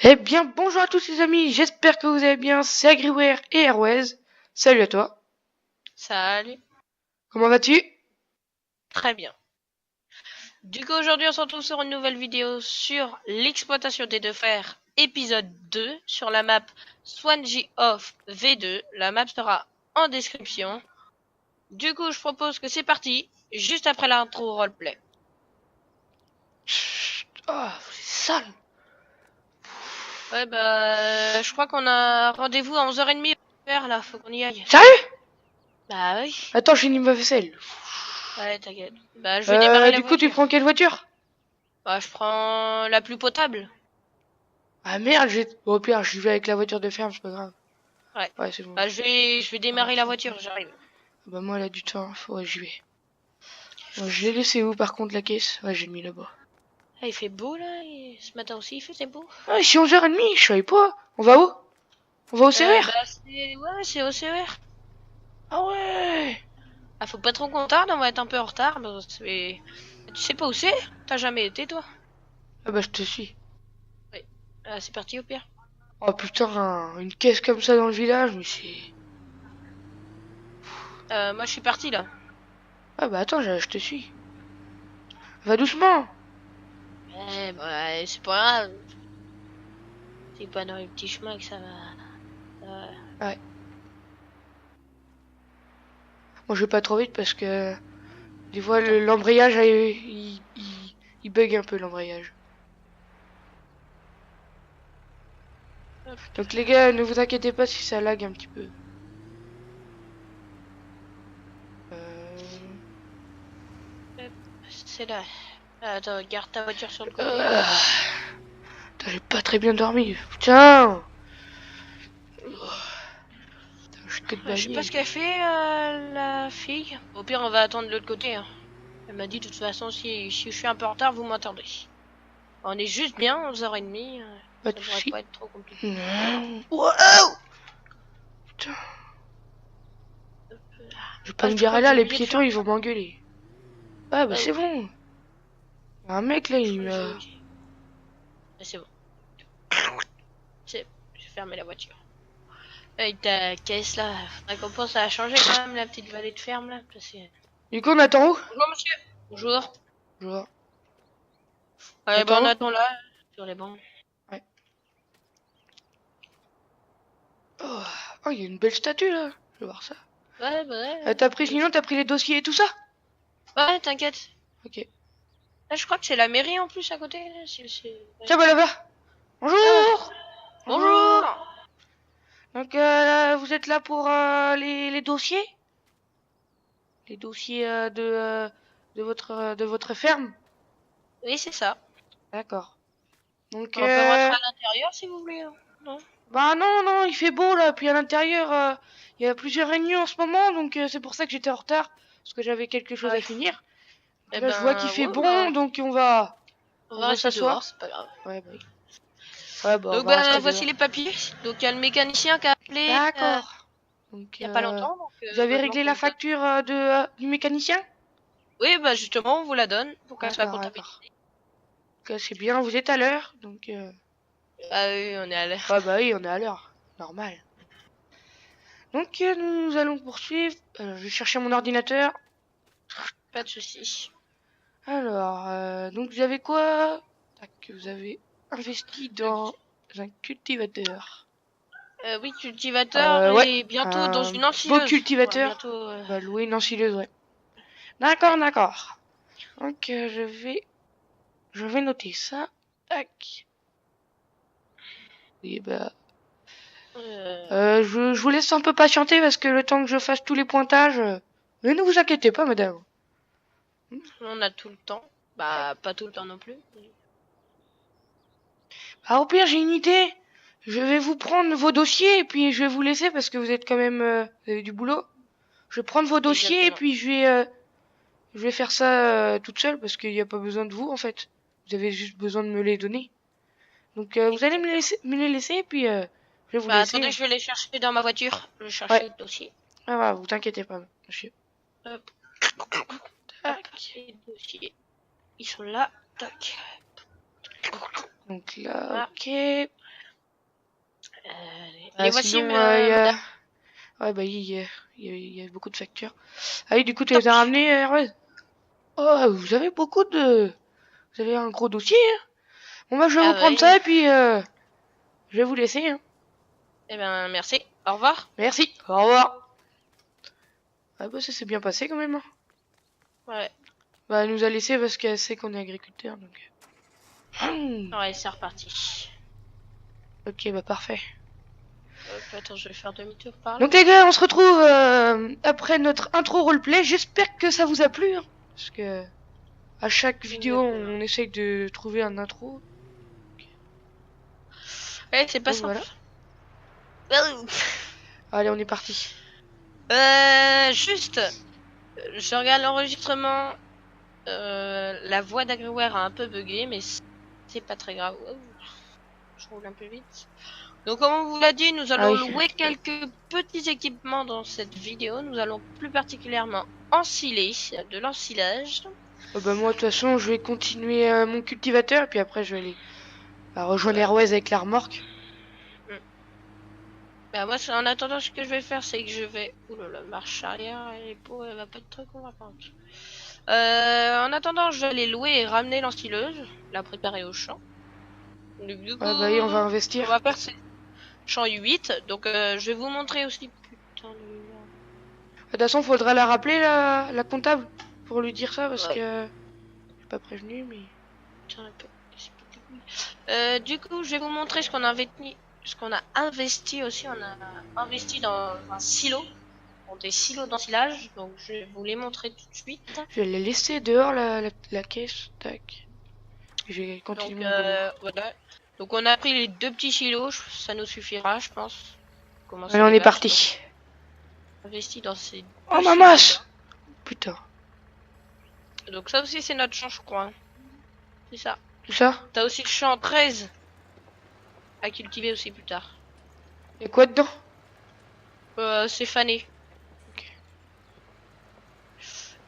Eh bien, bonjour à tous les amis, j'espère que vous allez bien, c'est Agriware et Airways. Salut à toi, Salut, comment vas-tu? très bien. Du coup, aujourd'hui, on se retrouve sur une nouvelle vidéo sur l'exploitation des deux fers, épisode 2, sur la map Swansea Off V2. La map sera en description. Du coup, je propose que c'est parti, juste après l'intro roleplay. Chut, oh, c'est sale. Ouais, bah, je crois qu'on a rendez-vous à 11h30 là, faut qu'on y aille. Sérieux? Bah oui, Attends, j'ai mis ma vaisselle. ouais, t'inquiète. Bah, je vais démarrer la Du coup, tu voiture. prends quelle voiture? Bah, je prends la plus potable. Ah merde, bon, au pire, j'y vais avec la voiture de ferme, c'est pas grave. Ouais. Ouais, c'est bon. Bah, je vais Ah, démarrer la voiture, j'arrive. bah moi, elle a du temps, ouais, j'y vais. Ouais, je l'ai laissé où, par contre, la caisse? Ouais, j'ai mis là-bas. Ah, il fait beau là, et ce matin aussi il faisait beau. Ah, ici 11h30, je savais pas. On va où? On va au Bah CER? c'est au CER. Ah ouais. Ah, faut pas trop qu'on tarde, on va être un peu en retard. Tu sais pas où c'est? T'as jamais été toi? Ah bah, je te suis. Oui. Ah, c'est parti au pire. Oh putain, une caisse comme ça dans le village, mais c'est... Moi je suis parti là. Ah bah attends, je te suis. Va doucement. Eh bah c'est pas grave. C'est pas dans les petits chemins que ça va. Ouais. Moi je vais pas trop vite parce que des fois Attends. l'embrayage il bug un peu l'embrayage. Hop, Donc les gars, ne vous inquiétez pas si ça lag un petit peu. Euh... hop, c'est là. Ah, attends, garde ta voiture sur le côté. euh, Putain, j'ai pas très bien dormi. Putain. Putain, je te Je sais pas ce bagnole. qu'elle fait la fille. Au pire on va attendre de l'autre côté, hein. Elle m'a dit de toute façon si je suis un peu en retard vous m'attendez. On est juste bien 11h30, Pas de ça devrait soucis. pas être trop compliqué. Non. Wow. Putain. Je vais pas Ah, me je crois garer que là, j'ai les oublié de piétons faire. ils vont m'engueuler. Ah bah Ah c'est oui, bon. Un mec là je il crois que j'ai m'a... oublié. Ah, c'est bon, j'ai fermé la voiture. Avec ta caisse là, faudrait qu'on pense à changer quand même la petite vallée de ferme là. Du coup on attend où? Bonjour monsieur. Bonjour. Je vois. On Ouais, bah on attend où? attend là, sur les bancs. Ouais. Oh, oh, il y a une belle statue là. Je vais voir ça. Ouais, bah ouais. T'as pris, sinon t'as pris les dossiers et tout ça? Ouais, t'inquiète. Ok. Là, je crois que c'est la mairie en plus à côté. Ouais. Tiens, bah là-bas. Ah ouais. Bonjour. Bonjour. Bonjour. Donc vous êtes là pour les dossiers? Les dossiers de votre ferme? Oui, c'est ça. D'accord. Donc On peut rentrer à l'intérieur si vous voulez, hein. Non? bah non, non, il fait beau là. Puis à l'intérieur, il y a plusieurs réunions en ce moment. Donc c'est pour ça que j'étais en retard. Parce que j'avais quelque chose Ah, à finir. Donc eh là, je vois qu'il ben, fait ouais, bon. ben, Donc on on va va rester dehors, s'asseoir. c'est pas grave. Ouais, bah oui. Ouais, bah on Donc va bah rester voici dehors. les papiers. Donc il y a le mécanicien qui a appelé D'accord. Donc, il y a pas longtemps, vous avez maintenant réglé qu'on la vous donne. facture du mécanicien? Oui, bah justement, on vous la donne pour qu'elle soit D'accord, d'accord. comptabilisée. Donc, c'est bien, vous êtes à l'heure. Donc, Ah oui, on est à l'heure. ouais, bah oui, on est à l'heure. Normal. Donc, nous allons poursuivre. Je vais chercher mon ordinateur. Pas de soucis. Alors, donc vous avez quoi? Tac, vous avez investi dans un cultivateur. Oui, cultivateur Ouais, et bientôt dans un une beau ensileuse. On va cultivateur. bientôt. On va louer une ensileuse, ouais. D'accord, Ouais. d'accord. Donc, je vais noter ça. Tac. Et bah, je vous laisse un peu patienter parce que le temps que je fasse tous les pointages. Mais ne vous inquiétez pas, madame. On a tout le temps. Bah, pas tout le temps non plus. Ah, au pire, j'ai une idée. Je vais vous prendre vos dossiers et puis je vais vous laisser parce que vous êtes quand même, vous avez du boulot. Je vais prendre vos dossiers et Exactement. puis je vais faire ça toute seule parce qu'il n'y a pas besoin de vous en fait. Vous avez juste besoin de me les donner. Donc vous allez Exactement. me les laisser et puis je vais vous Bah, laisser. attendez, je vais les chercher dans ma voiture. Je vais chercher Ouais, le dossier. ah, voilà, vous inquiétez pas, monsieur. Hop, hop. Tac. Les dossiers. Ils sont là. Tac. Donc là, Voilà. ok. Les voici, sinon, madame. Ouais, bah, il y a beaucoup de factures. Ah oui, du coup, tu les Toc. as ramenés, Hervé? Oh, vous avez beaucoup de... Vous avez un gros dossier, hein? Bon, bah, je vais Ah vous prendre ouais. ça, et puis, je vais vous laisser, hein. Eh ben, merci. Au revoir. Merci. Au revoir. Ah bah, ça s'est bien passé, quand même, hein. Ouais. Bah, elle nous a laissé parce qu'elle sait qu'on est agriculteur, donc... Ouais, c'est reparti. Ok, bah, parfait. Hop, attends, je vais faire demi-tour par là. Donc, les gars, on se retrouve après notre intro roleplay. J'espère que ça vous a plu, hein, parce que... À chaque vidéo, Exactement. on essaye de trouver un intro. Ouais, c'est pas Donc simple. voilà. Allez, on est parti. Juste, je regarde l'enregistrement. La voix d'Agriware a un peu bugué, mais c'est pas très grave. Wow, je roule un peu vite. Donc, comme on vous l'a dit, nous Ah allons oui. louer quelques petits équipements dans cette vidéo. Nous allons plus particulièrement ensiler, de l'ensilage. Bah moi, de toute façon, je vais continuer mon cultivateur, et puis après, je vais aller rejoindre Ouais. Airways avec la remorque. Mm. Bah, moi, en attendant, ce que je vais faire, c'est que je vais... Ouh là là, marche arrière, et pour, elle va pas être très convaincante. En attendant, je vais aller louer et ramener l'ensileuse, la préparer au champ. Donc, du coup, Ah bah oui, on va ce qu'on investir. va faire, c'est champ 8. Donc, je vais vous montrer aussi. Putain de merde. De toute façon, faudra la rappeler, la comptable, pour lui dire ça, parce Ouais, que... Je suis pas prévenu, mais... putain, un peu. Du coup, je vais vous montrer ce qu'on a investi aussi. On a investi dans un silo, dans des silos d'ensilage. Donc, je vais vous les montrer tout de suite. Je vais la laisser dehors, la caisse. Tac. Je vais continuer Donc, mon boulot. voilà. Donc, on a pris les deux petits silos. Ça nous suffira, je pense. Allez, Commencer on les est vaches. Donc, parti. investi dans ces Oh, deux ma silos-là. masse! Putain. Donc, ça aussi, c'est notre champ, je crois, hein. C'est ça. C'est ça? T'as aussi le champ 13 à cultiver aussi plus tard. Y'a quoi dedans? C'est fané. Ok.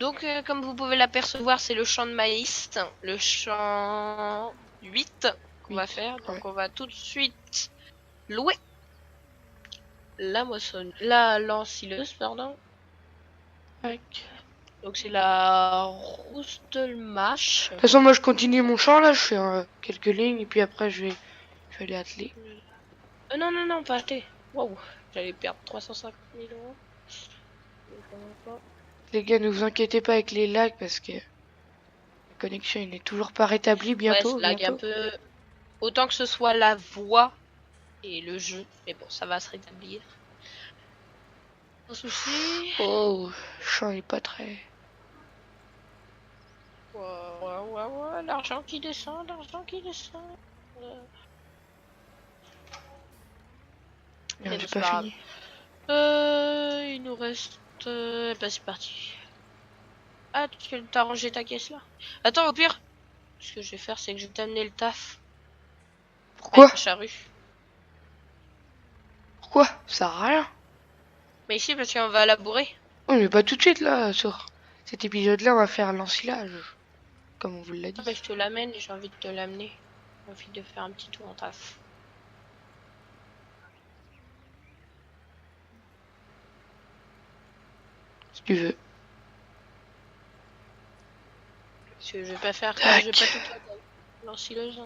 Donc, comme vous pouvez l'apercevoir, c'est le champ de maïs, le champ 8 qu'on va 8. faire. Ouais. Donc, on va tout de suite louer la moissonne, l'ensileuse, pardon. Tac. Donc, c'est la Roustelmache. De toute façon, moi, je continue mon champ, là. Je fais quelques lignes, et puis après, je vais aller atteler. Non, non, non, pas acheter. Waouh, j'allais perdre 350 000 euros. Les gars, ne vous inquiétez pas avec les lags, parce que la connexion, il n'est toujours pas rétablie. Ouais, Bientôt, ça lag un bientôt. peu. Autant que ce soit la voix et le jeu. Mais bon, ça va se rétablir. Pas de soucis. Oh, le champ est pas très... Ouais, l'argent qui descend, l'argent qui descend. Merde, j'ai C'est pas pas fini. grave. Il nous reste... bah c'est parti. Ah, t'as rangé ta caisse là. Attends, au pire, ce que je vais faire, c'est que je vais t'amener le taf Pourquoi? avec la charrue. Pourquoi? Ça sert à rien. Mais ici, parce qu'on va labourer. Oh, mais pas tout de suite, là. Sur cet épisode-là, on va faire l'ensilage. Comme on vous l'a Ah bah dit. je te l'amène, j'ai envie de te l'amener. J'ai envie de faire un petit tour en taf. Si tu veux. Parce que je vais pas faire... Tac. Je vais pas tout faire l'ensileuse.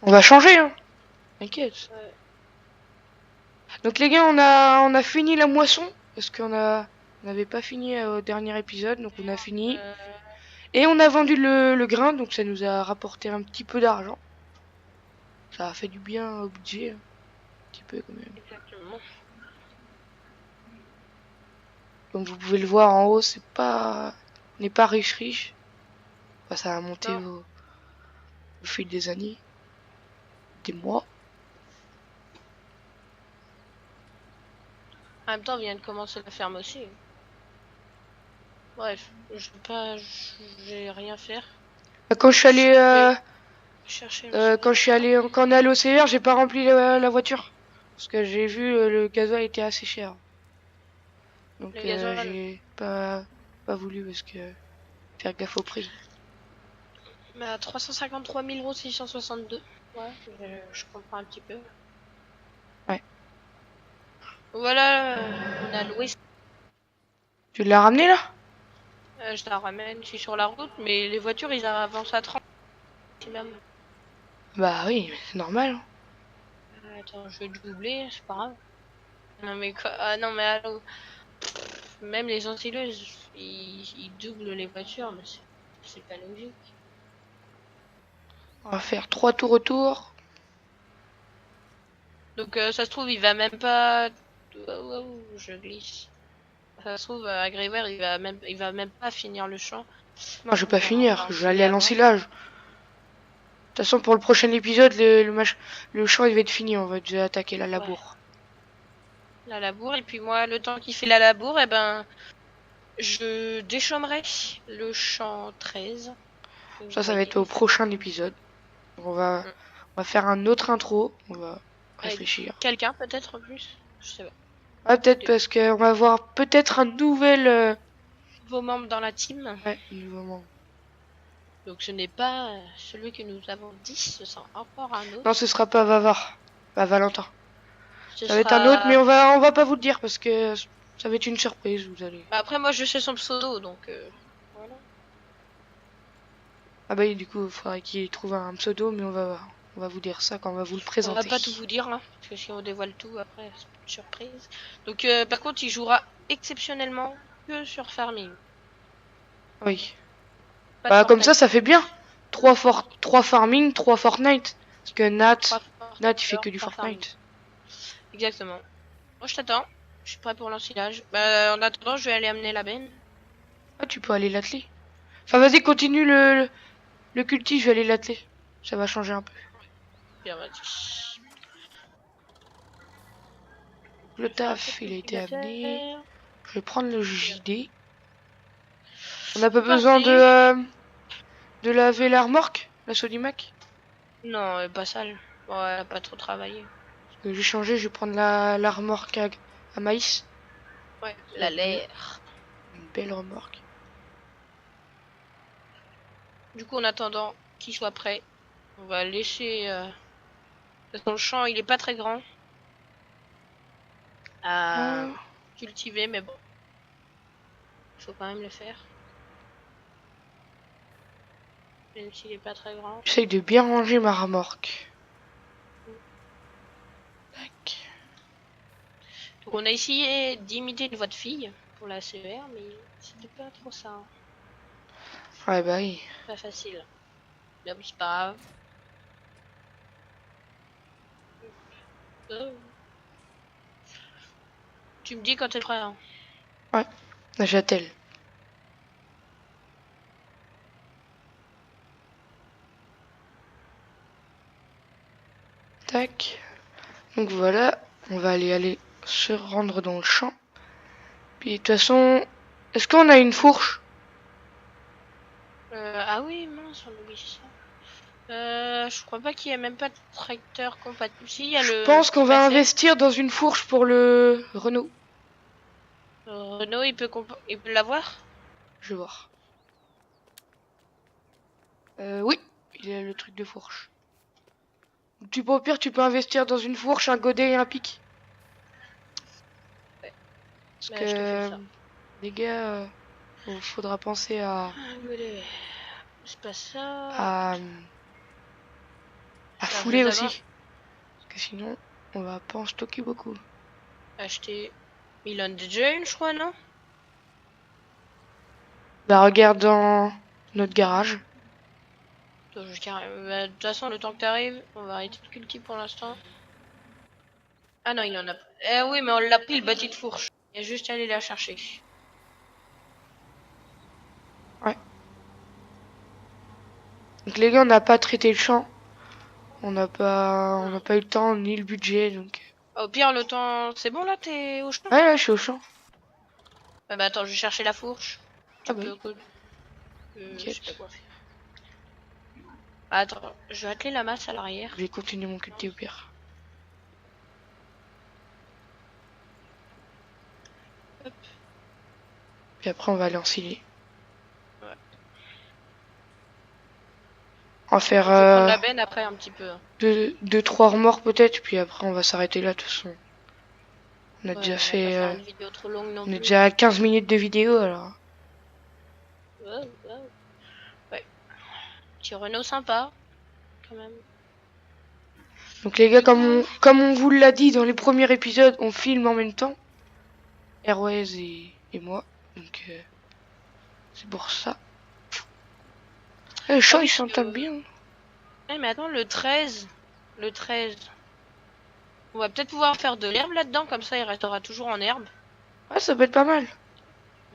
On va changer, hein. T'inquiète. Ouais. Donc les gars, on a fini la moisson. Parce on n'avait pas fini au dernier épisode. Donc on a fini. Euh, Et on a vendu le grain. Donc ça nous a rapporté un petit peu d'argent. Ça a fait du bien au budget. Un petit peu quand même. exactement. Comme vous pouvez le voir en haut, c'est pas... On n'est pas riche. Enfin, ça a monté au fil des années. Des mois. En même temps, on vient de commencer la ferme aussi. Bref, je vais pas... J'ai rien faire. Quand je suis allé... Chercher quand je suis allé... Quand on est allé au CR, j'ai pas rempli la voiture. Parce que j'ai vu le gasoil était assez cher. Donc le gasoil. j'ai pas voulu parce que faire gaffe au prix. Mais à 353 662. Ouais, je comprends un petit peu. Ouais. Voilà, on a loué. Tu l'as ramené là? Je la ramène, je suis sur la route, mais les voitures, ils avancent à 30 maximum. Bah oui, mais c'est normal, hein. Attends, je vais doubler, c'est pas grave. Non mais quoi? Ah non mais allô. Même les ancilleuses, ils doublent les voitures, mais c'est pas logique. On va faire 3 tours autour. Donc ça se trouve, il va même pas. Je glisse. Ça se trouve, Agriver, il va même pas finir le champ. Non, je vais pas On va finir. Je vais enfiler aller à avant. l'ensilage. De toute façon, pour le prochain épisode, le champ il va être fini. On va déjà attaquer la Ouais, labour. la labour. Et puis moi, le temps qu'il fait la labour, eh ben, je déchômerai le champ 13. Que vous Ça va être voyez. au prochain épisode. Mm. On va faire un autre intro. On va Avec réfléchir. quelqu'un peut-être en plus. Je sais pas. Ah, peut-être parce qu'on va avoir peut-être un nouvel. Vos membres dans la team. Ouais, nouveau membre. Donc ce n'est pas celui que nous avons dit, ce sera encore un autre. Non, ce sera pas Vavar. Pas Valentin. Ce Ça va être un autre, sera. mais on va pas vous le dire parce que ça va être une surprise. Vous allez. Bah, après moi je sais son pseudo donc voilà. Ah bah oui, du coup, il faudrait qu'il trouve un pseudo, mais on va vous dire ça quand on va vous le On va présenter. pas tout vous dire hein, parce que si on dévoile tout après c'est une surprise. Donc par contre il jouera exceptionnellement que sur Farming. Oui. Pas de Bah comme Fortnite. ça fait bien. 3 farming, 3 Fortnite. Parce que Trois Nat il fait heures, que du trois Farming. Fortnite. Exactement. Moi je t'attends. Je suis prêt pour l'ensilage. Bah, en attendant je vais aller amener la benne. Ah, tu peux aller l'atteler. Enfin, vas-y, continue le culti, je vais aller l'atteler. Ça va changer un peu. Bien vas-y. Le taf, il a été amené. Je vais prendre le JD. On n'a pas besoin Parti. de laver la remorque, la Sodimac. Non, elle est pas sale. Bon, elle a pas trop travaillé. Parce que j'ai changé, je vais prendre la remorque à maïs. Ouais, Ça la va être mieux. l'air. Une belle remorque. Du coup, en attendant qu'il soit prêt, on va laisser. Son champ, il est pas très grand à Ah, cultiver, mais bon, il faut quand même le faire. Même s'il est pas très grand. j'essaye de bien ranger ma remorque. Tac. Donc, on a essayé d'imiter une voix de fille pour la CER, mais c'était pas trop ça. Hein. Ouais, bah oui. Pas facile. Mais bon, c'est pas grave. Tu me dis quand t'es prêt. Hein. Ouais, j'attelle. Tac. Donc voilà, on va aller se rendre dans le champ. Puis de toute façon, est-ce qu'on a une fourche? Ah oui, mince, on oublie ça. Je crois pas qu'il y a même pas de tracteur compatible. Si, il y a Je le pense qu'on petit va Macet. investir dans une fourche pour le Renault. Renault, il peut l'avoir? Je vais voir. Oui, il a le truc de fourche. Tu peux au pire, tu peux investir dans une fourche, un godet et un pic. Ouais. Parce Bah, je te fais que ça. les gars, faudra penser C'est pas ça. à, à Alors, fouler juste avant, aussi. Parce que sinon, on va pas en stocker beaucoup. acheter. Il en a déjà une, je crois, non? Bah regarde dans notre garage. Attends, de toute façon, le temps que t'arrives, on va arrêter de cultiver pour l'instant. Ah non, il en a pas. Eh oui, mais on l'a pris le bâti de fourche. Il y a juste à aller la chercher. Ouais. Donc les gars, on n'a pas traité le champ. On n'a pas eu le temps ni le budget, donc. Au pire, le temps. C'est bon là, t'es au champ? Ouais, là, je suis au champ. Bah attends, je vais chercher la fourche. Ah Tu bah peux. oui. Je sais pas quoi faire. Attends, je vais atteler la masse à l'arrière. Je vais continuer mon culti au pire. Hop. Puis après, on va aller ensiler. Ouais. On va faire Je vais prendre la benne après un petit peu. deux, trois remorques peut-être, puis après on va s'arrêter là de toute façon. On a Ouais, déjà on va pas fait... faire une vidéo trop longue non on est plus. déjà à 15 minutes de vidéo, alors. Ouais, ouais. Ouais. Petit Renault sympa, quand même. Donc les gars, Du coup, comme on vous l'a dit dans les premiers épisodes, on filme en même temps. Airways et moi. Donc c'est pour ça. Le ah champ, il oui, s'entame bien. ouais, mais attends, le 13, on va peut-être pouvoir faire de l'herbe là-dedans, comme ça il restera toujours en herbe. Ouais, ça peut être pas mal.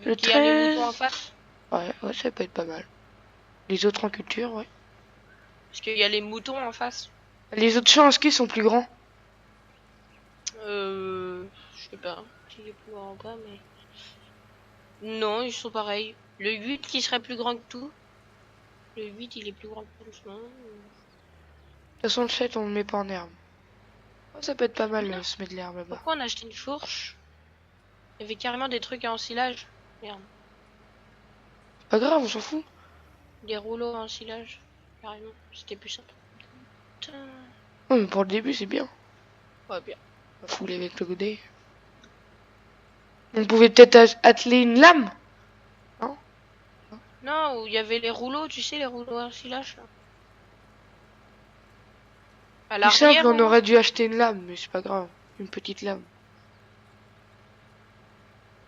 Vu Le qu'il y a les moutons en 13... face. Ouais, ça peut être pas mal. Les autres en culture, ouais. Parce qu'il y a les moutons en face. Les autres champs, est-ce qu'ils sont plus grands? Je sais pas s'il est plus grand ou pas, mais... Non, ils sont pareils. Le 8 qui serait plus grand que tout. Le 8 il est plus grand que tout, non. De toute façon, le 7, on le met pas en herbe. Ouais, ça peut être pas mal, Non. se mettre de l'herbe là-bas. Pourquoi on a acheté une fourche? Il y avait carrément des trucs à ensilage. Merde. Pas grave, on s'en fout. Des rouleaux à ensilage. Carrément. C'était plus simple. Putain. Ouais, mais pour le début, c'est bien. Ouais, bien. On va fouler avec le godet. On pouvait peut-être atteler une lame. Non? Non, où il y avait les rouleaux, tu sais, les rouleaux à ensilage, là. À Plus simple, l'arrière, on au moins. aurait dû acheter une lame, mais c'est pas grave. Une petite lame.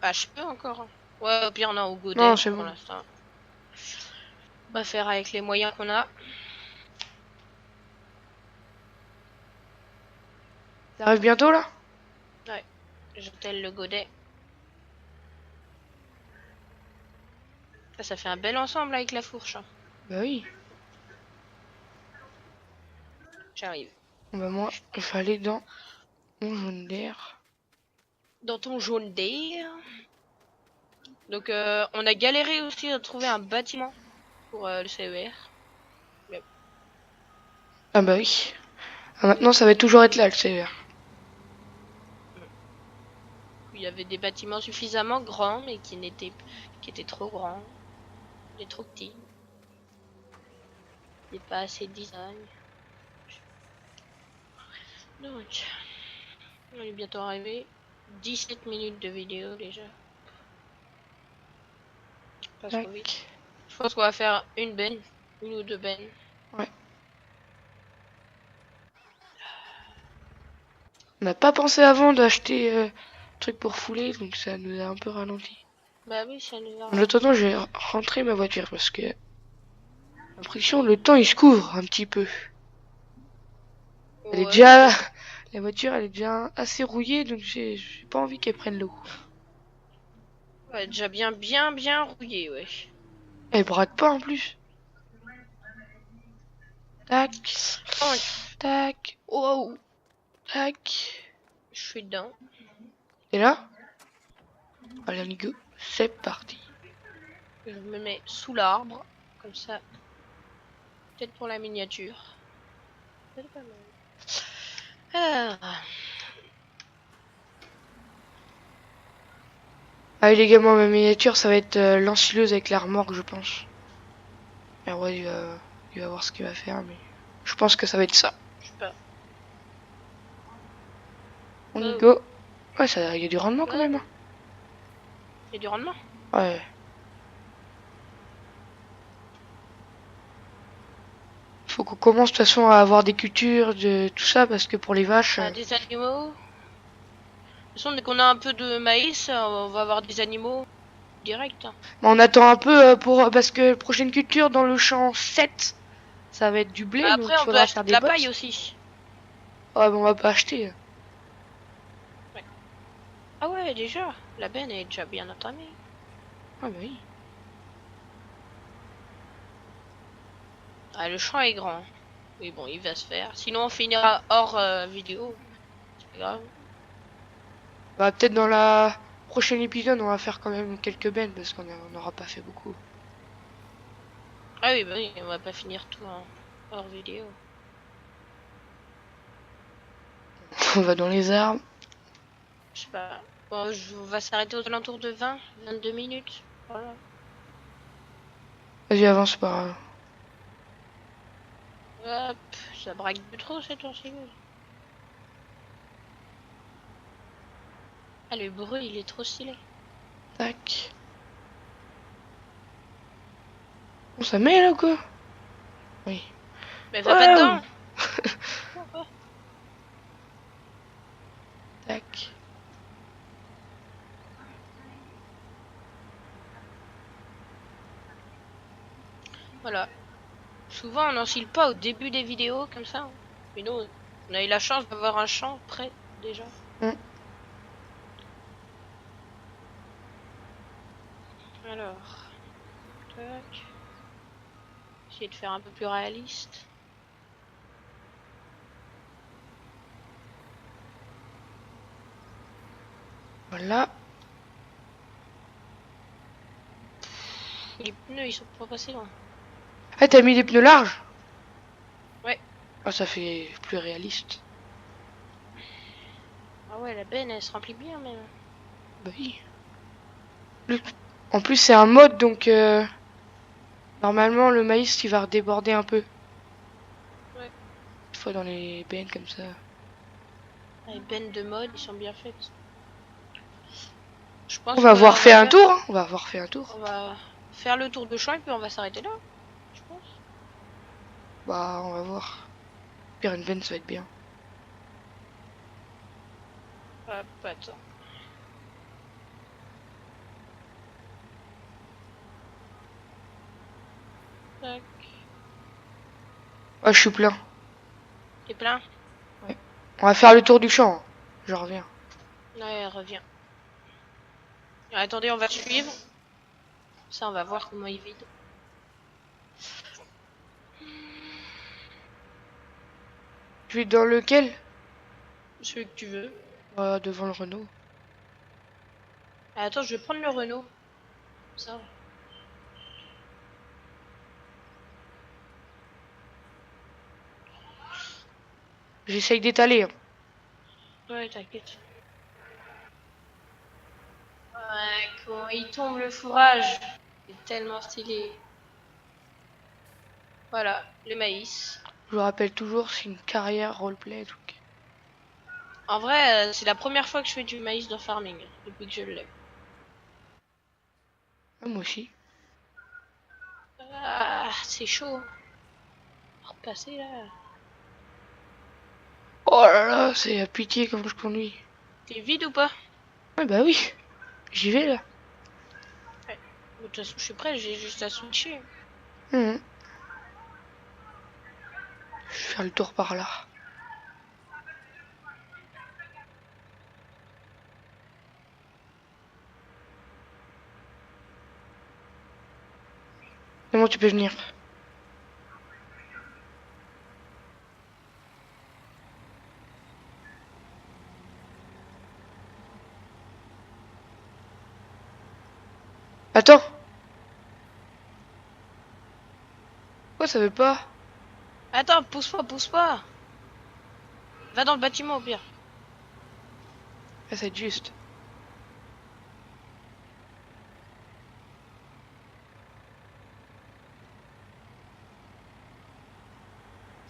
Bah, je peux encore, hein. Ouais, au pire, non, au Non, godet, c'est pour bon. l'instant. On va faire avec les moyens qu'on a. Ça arrive bientôt là? Ouais, j'attelle le godet. Ça fait un bel ensemble avec la fourche, hein. Bah oui. J'arrive. Bah moi, je vais aller dans mon jaune d'air. Dans ton jaune d'air. Donc, on a galéré aussi à trouver un bâtiment pour le CER. Ah bah oui. Ah, maintenant, ça va toujours être là, le CER. Il y avait des bâtiments suffisamment grands, mais qui étaient trop grands et trop petits. Et pas assez de design. Donc, on est bientôt arrivé. 17 minutes de vidéo déjà. Passe trop vite. Tac. Je pense qu'on va faire une benne, une ou deux bennes. Ouais. On n'a pas pensé avant d'acheter truc pour fouler, donc ça nous a un peu ralenti. Bah oui, ça nous En va. attendant, je vais rentrer ma voiture parce que j'ai l'impression le temps il se couvre un petit peu. Elle est Ouais, déjà, la voiture elle est déjà assez rouillée, donc j'ai pas envie qu'elle prenne l'eau. ouais, déjà bien rouillé, ouais. Elle braque pas en plus. Tac, Donc, tac, wow, tac. je suis dedans. Et là, allez amigo, c'est parti. Je me mets sous l'arbre, comme ça. Peut-être pour la miniature. C'est pas mal. Ah. Allez les gars, moi ma miniature ça va être l'ensileuse avec la remorque je pense. Et ouais, il va voir ce qu'il va faire, mais je pense que ça va être ça. Je sais pas. On y Oh. go. Ouais, ça, il y a du rendement quand Ouais. même. Hein. Il y a du rendement. Ouais. Faut qu'on commence de toute façon à avoir des cultures, de tout ça, parce que pour les vaches. Ah, des animaux. De toute façon, dès qu'on a un peu de maïs, on va avoir des animaux direct. On attend un peu parce que prochaine culture dans le champ 7, ça va être du blé, donc Après, il on peut faudra acheter faire de des la paille bottes. aussi. Ouais, mais on va pas acheter. Ouais. Ah ouais, déjà. La benne est déjà bien entamée. Ah bah oui. Ah, le champ est grand. Oui, bon, il va se faire. Sinon, on finira hors vidéo. C'est pas grave. Bah peut-être dans la prochaine épisode, on va faire quand même quelques bennes, parce qu'on n'aura pas fait beaucoup. Ah oui, bah oui, on va pas finir tout en hors vidéo. On va dans les arbres. Je sais pas. Bon, on va s'arrêter aux alentours de 22 minutes. Voilà. Vas-y, avance par. Hop, ça braque de trop cette temps-ci. Ah, le bruit, il est trop stylé. Tac. On ça met là ou quoi? Oui. Mais va pas Waouh. dedans. Tac. Voilà. Souvent, on n'enfile pas au début des vidéos comme ça, hein. Mais nous, on a eu la chance d'avoir un champ prêt déjà. Hmm. Alors, tac. Essayer de faire un peu plus réaliste. Voilà. Les pneus, ils sont pas passés loin. Ah, t'as mis des pneus larges? Ouais. Ah, ça fait plus réaliste. Ah ouais, la benne, elle se remplit bien même. Bah oui. En plus, c'est un mode, donc normalement, le maïs, il va redéborder un peu. Ouais. Une fois dans les bennes comme ça. Les bennes de mode, ils sont bien faites. Je On pense va qu'on avoir on fait va un faire, tour, hein. On va avoir fait un tour. on va faire le tour de champ et puis on va s'arrêter là, je pense. Bah, on va voir. Faire une benne, ça va être bien. Hop, attends. Tac. Ah, je suis plein. T'es plein? Ouais. On va faire le tour du champ. Je reviens. Ouais, reviens. Attendez, on va suivre. Ça, on va voir comment il vide. Je vais dans lequel? Celui que tu veux. Devant le Renault. Attends, je vais prendre le Renault. Ça. J'essaye d'étaler, hein. Ouais, t'inquiète. Ouais, comment il tombe le fourrage. C'est tellement stylé. Voilà, le maïs. Je le rappelle toujours, c'est une carrière roleplay. Donc. En vrai, c'est la première fois que je fais du maïs dans Farming, depuis que je l'ai. Ah, moi aussi. Ah, c'est chaud. Repasser là. Oh là là, c'est à pitié comme je conduis. T'es vide ou pas? Ouais, bah oui. J'y vais là. Ouais. De toute façon, je suis prêt, j'ai juste à switcher. Mhm. Je vais faire le tour par là. Comment tu peux venir? Attends. Pourquoi ça veut pas? Attends, pousse pas, pousse pas. Va dans le bâtiment au pire. Ah, ça va être juste.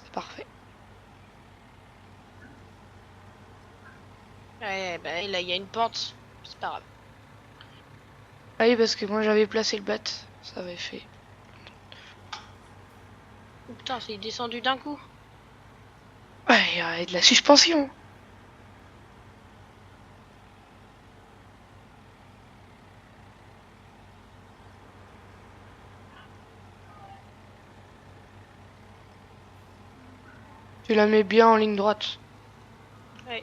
C'est parfait. Ouais, bah là, il y a une pente. C'est pas grave. Ah oui, parce que moi j'avais placé le bat. Ça avait fait. Oh, putain, c'est descendu d'un coup. Ouais, il y a de la suspension. Tu la mets bien en ligne droite. Ouais.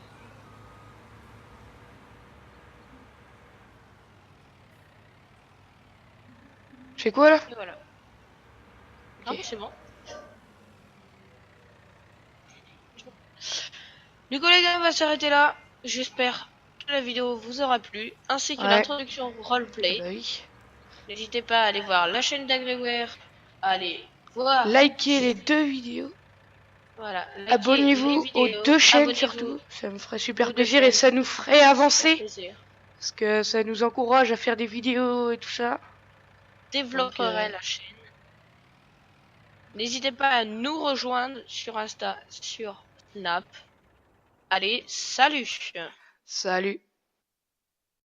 Je fais quoi là? Et voilà. Non, Ok. mais c'est bon. Du coup, les gars, on va s'arrêter là. J'espère que la vidéo vous aura plu, ainsi que Ouais. l'introduction Ah roleplay. bah oui. N'hésitez pas à aller voir la chaîne d'Agreware, à aller voir Likez les deux vidéos. voilà, likez les Abonnez-vous aux vidéos, deux chaînes abonnez-vous surtout. Ça me ferait aux super deux plaisir et chaînes, ça nous ferait super avancer. plaisir. Parce que ça nous encourage à faire des vidéos et tout ça. Donc, Développerai la chaîne. N'hésitez pas à nous rejoindre sur Insta, sur Snap. Allez, salut! salut.